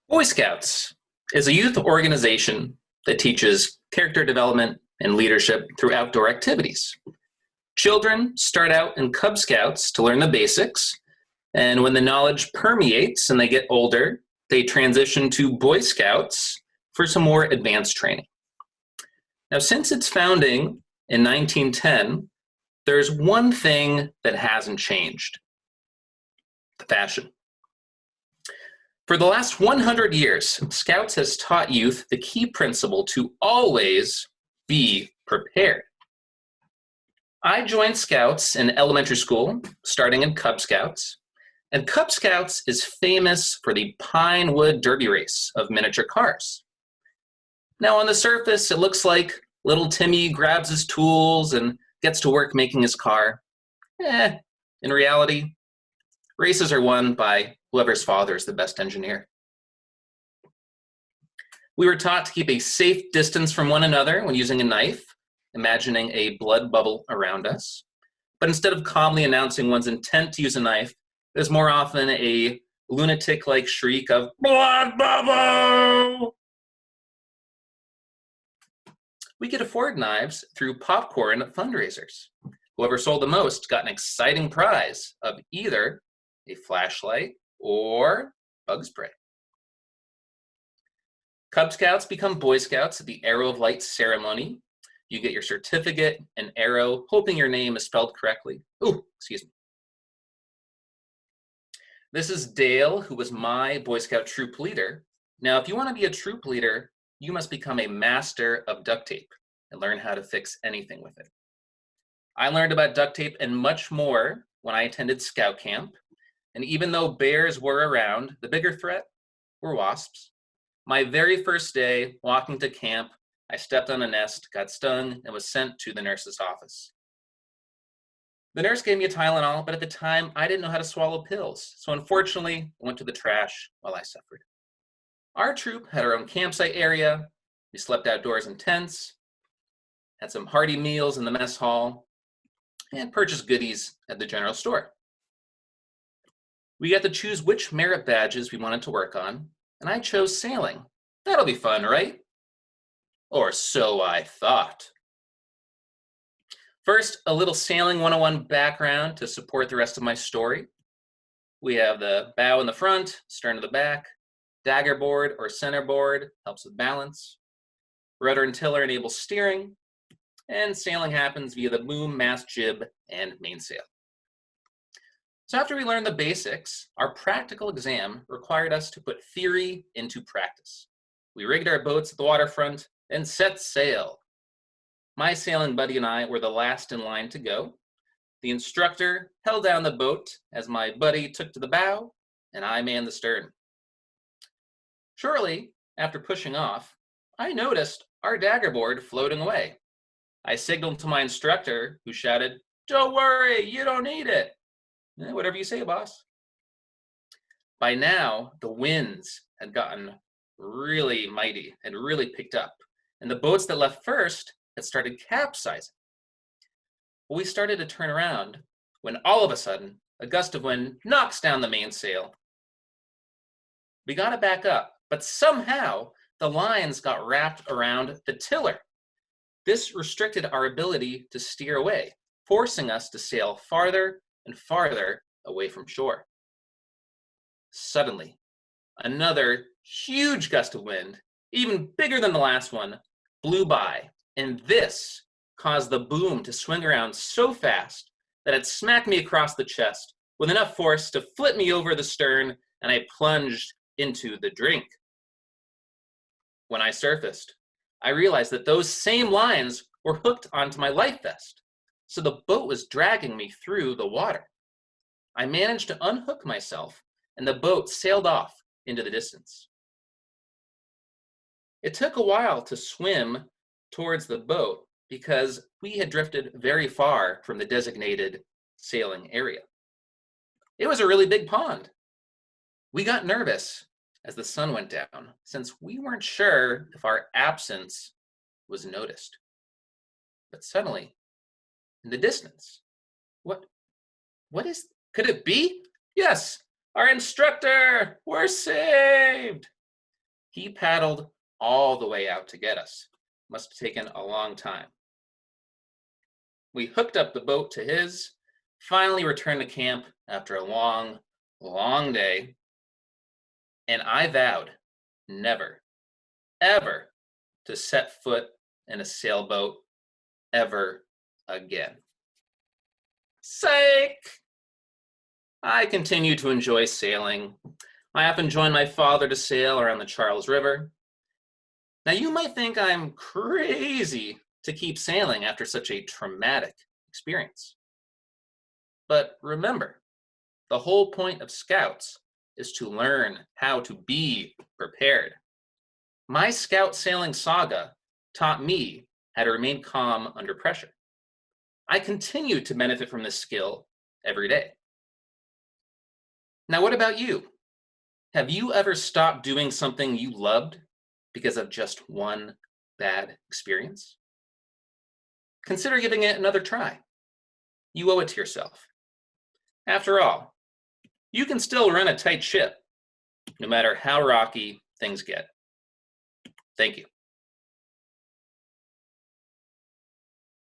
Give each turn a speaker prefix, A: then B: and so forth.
A: Boy Scouts is a youth organization that teaches character development and leadership through outdoor activities. Children start out in Cub Scouts to learn the basics, and when the knowledge permeates and they get older, they transition to Boy Scouts for some more advanced training. Now, since its founding in 1910, there's one thing that hasn't changed: the fashion. For the last 100 years, Scouts has taught youth the key principle to always be prepared. I joined Scouts in elementary school, starting in Cub Scouts, and Cub Scouts is famous for the Pine Wood Derby race of miniature cars. Now, on the surface, it looks like little Timmy grabs his tools and gets to work making his car. In reality, races are won by whoever's father is the best engineer. We were taught to keep a safe distance from one another when using a knife, imagining a blood bubble around us. But instead of calmly announcing one's intent to use a knife, there's more often a lunatic-like shriek of blood bubble! We could afford knives through popcorn fundraisers. Whoever sold the most got an exciting prize of either a flashlight or bug spray. Cub Scouts become Boy Scouts at the Arrow of Light ceremony. You get your certificate and arrow, hoping your name is spelled correctly. Ooh, excuse me. This is Dale, who was my Boy Scout troop leader. Now, if you want to be a troop leader, you must become a master of duct tape and learn how to fix anything with it. I learned about duct tape and much more when I attended scout camp. And even though bears were around, the bigger threat were wasps. My very first day walking to camp, I stepped on a nest, got stung, and was sent to the nurse's office. The nurse gave me a Tylenol, but at the time, I didn't know how to swallow pills. So unfortunately, I went to the trash while I suffered. Our troop had our own campsite area. We slept outdoors in tents, had some hearty meals in the mess hall, and purchased goodies at the general store. We got to choose which merit badges we wanted to work on, and I chose sailing. That'll be fun, right? Or so I thought. First, a little Sailing 101 background to support the rest of my story. We have the bow in the front, stern in the back. Dagger board or centerboard helps with balance. Rudder and tiller enable steering. And sailing happens via the boom, mast, jib, and mainsail. So after we learned the basics, our practical exam required us to put theory into practice. We rigged our boats at the waterfront and set sail. My sailing buddy and I were the last in line to go. The instructor held down the boat as my buddy took to the bow, and I manned the stern. Shortly after pushing off, I noticed our dagger board floating away. I signaled to my instructor, who shouted, "Don't worry, you don't need it." Whatever you say, boss. By now, the winds had gotten really mighty and really picked up, and the boats that left first had started capsizing. Well, we started to turn around when all of a sudden, a gust of wind knocks down the mainsail. We got it back up, but somehow the lines got wrapped around the tiller. This restricted our ability to steer away, forcing us to sail farther and farther away from shore. Suddenly, another huge gust of wind, even bigger than the last one, blew by, and this caused the boom to swing around so fast that it smacked me across the chest with enough force to flip me over the stern, and I plunged into the drink. When I surfaced, I realized that those same lines were hooked onto my life vest, so the boat was dragging me through the water. I managed to unhook myself, and the boat sailed off into the distance. It took a while to swim towards the boat because we had drifted very far from the designated sailing area. It was a really big pond. We got nervous as the sun went down, since we weren't sure if our absence was noticed. But suddenly, in the distance, could it be? Yes, our instructor, we're saved. He paddled all the way out to get us. Must have taken a long time. We hooked up the boat to his, finally returned to camp after a long, long day, and I vowed never, ever to set foot in a sailboat ever again. Psych! I continue to enjoy sailing. I often join my father to sail around the Charles River. Now, you might think I'm crazy to keep sailing after such a traumatic experience. But remember, the whole point of Scouts is to learn how to be prepared. My Scout sailing saga taught me how to remain calm under pressure. I continue to benefit from this skill every day. Now, what about you? Have you ever stopped doing something you loved because of just one bad experience? Consider giving it another try. You owe it to yourself. After all, you can still run a tight ship, no matter how rocky things get. Thank you.